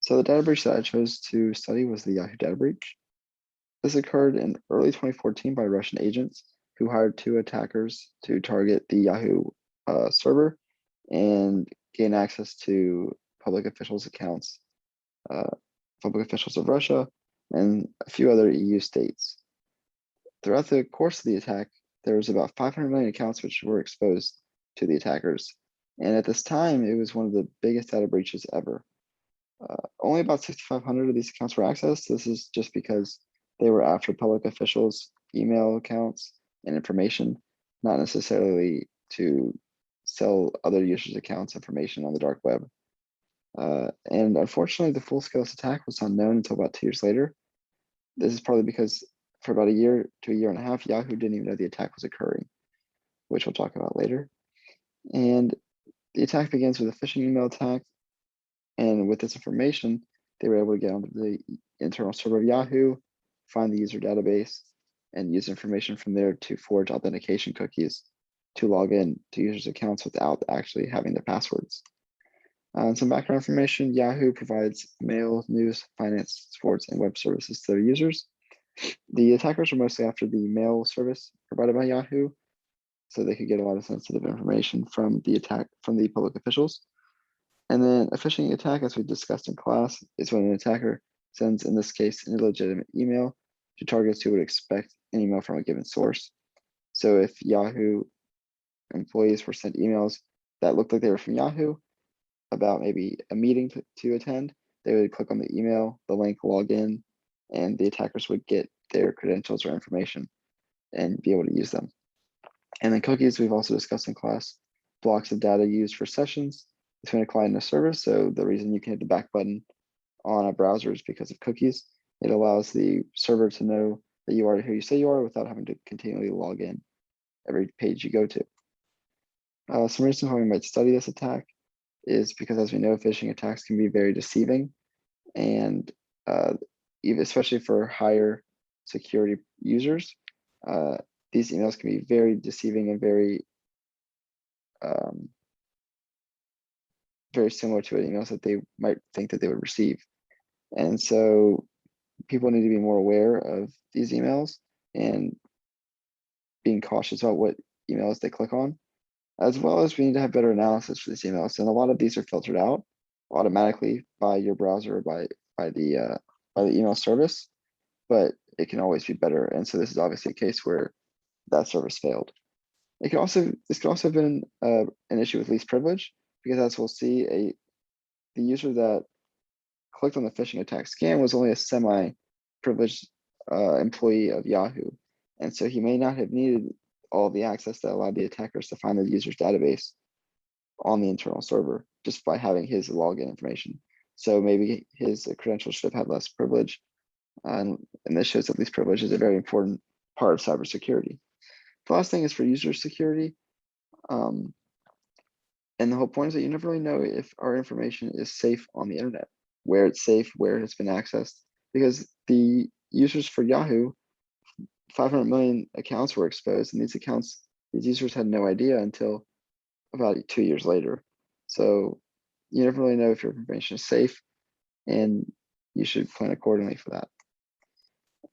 So the data breach that I chose to study was the Yahoo data breach. This occurred in early 2014 by Russian agents who hired two attackers to target the Yahoo server and gain access to public officials' accounts, uh, public officials of Russia, and a few other EU states. Throughout the course of the attack, there was about 500 million accounts which were exposed to the attackers. And at this time, it was one of the biggest data breaches ever. Only about 6,500 of these accounts were accessed. This is just because they were after public officials' email accounts and information, not necessarily to sell other users' accounts information on the dark web. And unfortunately, the full scale attack was not known until about 2 years later. This is probably because for about a year to a year and a half, Yahoo didn't even know the attack was occurring, which we'll talk about later. And the attack begins with a phishing email attack. And with this information, they were able to get onto the internal server of Yahoo, find the user database, and use information from there to forge authentication cookies to log in to users' accounts without actually having their passwords. And some background information, Yahoo provides mail, news, finance, sports, and web services to their users. The attackers were mostly after the mail service provided by Yahoo, so they could get a lot of sensitive information from the public officials. And then a phishing attack, as we discussed in class, is when an attacker sends, in this case, an illegitimate email to targets who would expect an email from a given source. So if Yahoo employees were sent emails that looked like they were from Yahoo about maybe a meeting to attend, they would click on the email, the link, log in, and the attackers would get their credentials or information and be able to use them. And then cookies, we've also discussed in class, blocks of data used for sessions between a client and a server. So the reason you can hit the back button on a browser is because of cookies. It allows the server to know that you are who you say you are without having to continually log in every page you go to. Some reasons why we might study this attack is because, as we know, phishing attacks can be very deceiving, and even especially for higher security users, these emails can be very deceiving and very very similar to emails that they might think that they would receive. And so people need to be more aware of these emails and being cautious about what emails they click on, as well as we need to have better analysis for these emails. And a lot of these are filtered out automatically by your browser or by the email service, but it can always be better. And so this is obviously a case where that service failed. This could also have been an issue with least privilege, because as we'll see, the user that clicked on the phishing attack scam was only a semi-privileged employee of Yahoo. And so he may not have needed all the access that allowed the attackers to find the user's database on the internal server just by having his login information. So maybe his credentials should have had less privilege. And this shows that least privilege is a very important part of cybersecurity. The last thing is for user security. And the whole point is that you never really know if our information is safe on the internet, where it's safe, where it has been accessed, because the users for Yahoo, 500 million accounts were exposed, and these users had no idea until about 2 years later. So you never really know if your information is safe, and you should plan accordingly for that.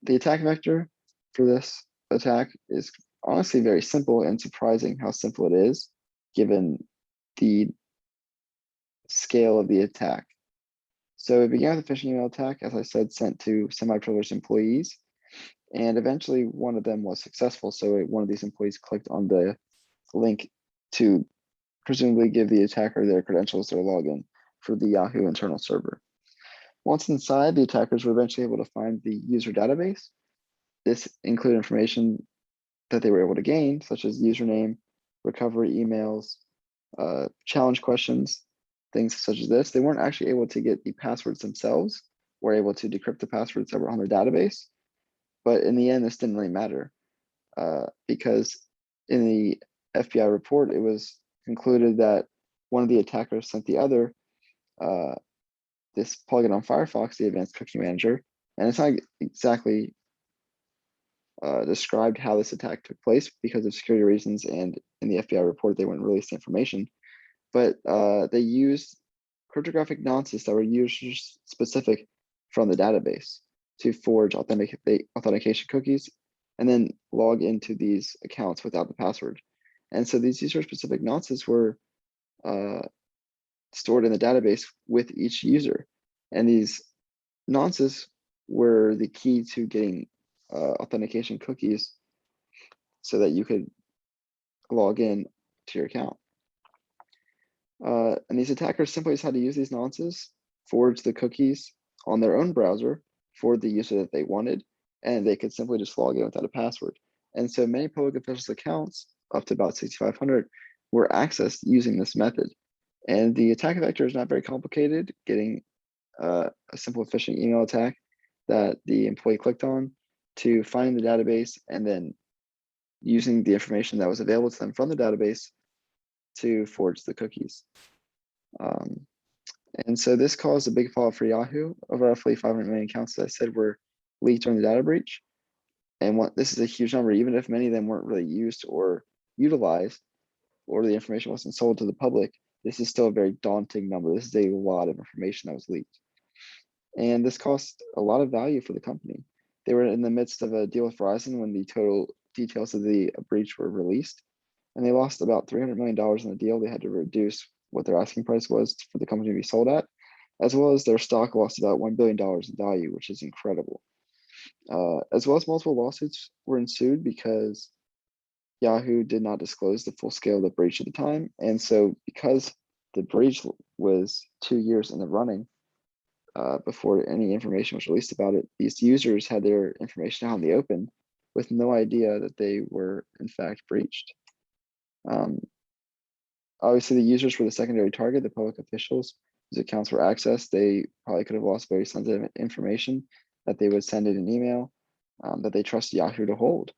The attack vector for this attack is honestly very simple, and surprising how simple it is, given the scale of the attack. So it began with a phishing email attack, as I said, sent to semi-privileged employees. And eventually one of them was successful. So one of these employees clicked on the link to presumably give the attacker their credentials, their login for the Yahoo internal server. Once inside, the attackers were eventually able to find the user database. This included information that they were able to gain, such as username, recovery emails, challenge questions, things such as this. They weren't actually able to get the passwords themselves, were able to decrypt the passwords that were on their database. But in the end, this didn't really matter because in the FBI report, it was concluded that one of the attackers sent the other this plugin on Firefox, the Advanced Cookie Manager, and it's not exactly described how this attack took place because of security reasons, and in the FBI report, they wouldn't release the information. But they used cryptographic nonces that were user-specific from the database to forge authentication cookies and then log into these accounts without the password. And so these user-specific nonces were stored in the database with each user. And these nonces were the key to getting authentication cookies so that you could log in to your account. And these attackers simply just had to use these nonces, forge the cookies on their own browser for the user that they wanted, and they could simply just log in without a password. And so many public officials' accounts, up to about 6,500, were accessed using this method. And the attack vector is not very complicated, getting a simple phishing email attack that the employee clicked on to find the database and then using the information that was available to them from the database to forge the cookies. And so this caused a big fallout for Yahoo. Over roughly 500 million accounts, that I said, were leaked during the data breach. And this is a huge number, even if many of them weren't really used or utilized, or the information wasn't sold to the public, this is still a very daunting number. This is a lot of information that was leaked. And this cost a lot of value for the company. They were in the midst of a deal with Verizon when the total details of the breach were released. And they lost about $300 million in the deal. They had to reduce what their asking price was for the company to be sold at, as well as their stock lost about $1 billion in value, which is incredible. As well as multiple lawsuits were ensued because Yahoo did not disclose the full scale of the breach at the time. And so because the breach was 2 years in the running before any information was released about it, these users had their information out in the open with no idea that they were in fact breached. Obviously, the users were the secondary target, the public officials whose accounts were accessed. They probably could have lost very sensitive information that they would send in an email that they trust Yahoo to hold.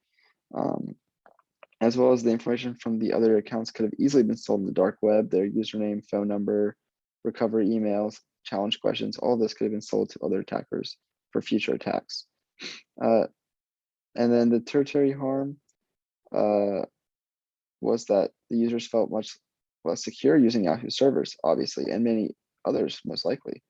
As well as the information from the other accounts could have easily been sold in the dark web, their username, phone number, recovery emails, challenge questions, all this could have been sold to other attackers for future attacks. And then the tertiary harm was that the users felt much less secure using Yahoo servers, obviously, and many others most likely.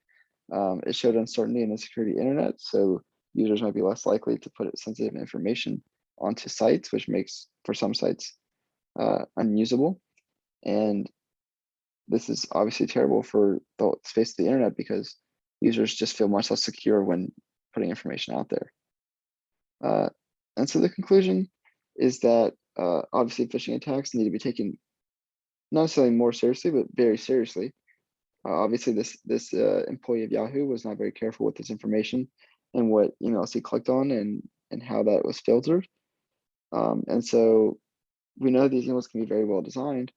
It showed uncertainty in the security internet, so users might be less likely to put sensitive information onto sites, which makes, for some sites, unusable. And this is obviously terrible for the space of the internet because users just feel much less secure when putting information out there. And so the conclusion is that obviously phishing attacks need to be taken not necessarily more seriously, but very seriously. Obviously, this employee of Yahoo was not very careful with this information and what emails he clicked on and how that was filtered. And so we know these emails can be very well designed,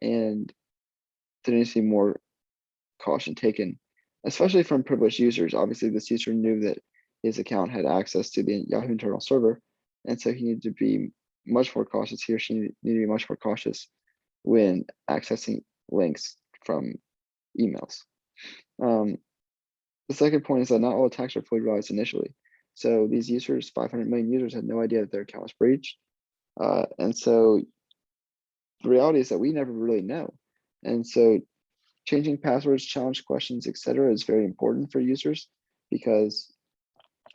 and there needs to be more caution taken, especially from privileged users. Obviously, this user knew that his account had access to the Yahoo internal server, and so he needed to be much more cautious. He or she needed to be much more cautious when accessing links from emails. The second point is that not all attacks are fully realized initially. So these users, 500 million users, had no idea that their account was breached. And so the reality is that we never really know. And so changing passwords, challenge questions, etc., is very important for users because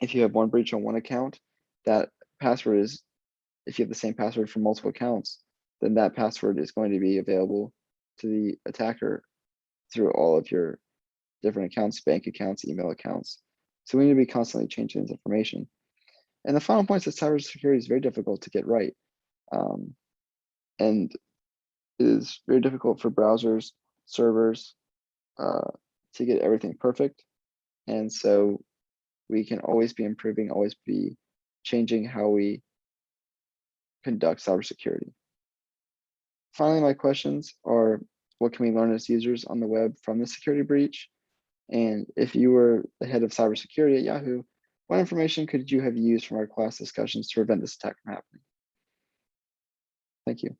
if you have one breach on one account, that password is, if you have the same password for multiple accounts, then that password is going to be available to the attacker through all of your different accounts, bank accounts, email accounts. So we need to be constantly changing this information. And the final point is that cybersecurity is very difficult to get right. And it is very difficult for browsers, servers to get everything perfect. And so we can always be improving, always be changing how we conduct cybersecurity. Finally, my questions are, what can we learn as users on the web from the security breach? And if you were the head of cybersecurity at Yahoo, what information could you have used from our class discussions to prevent this attack from happening? Thank you.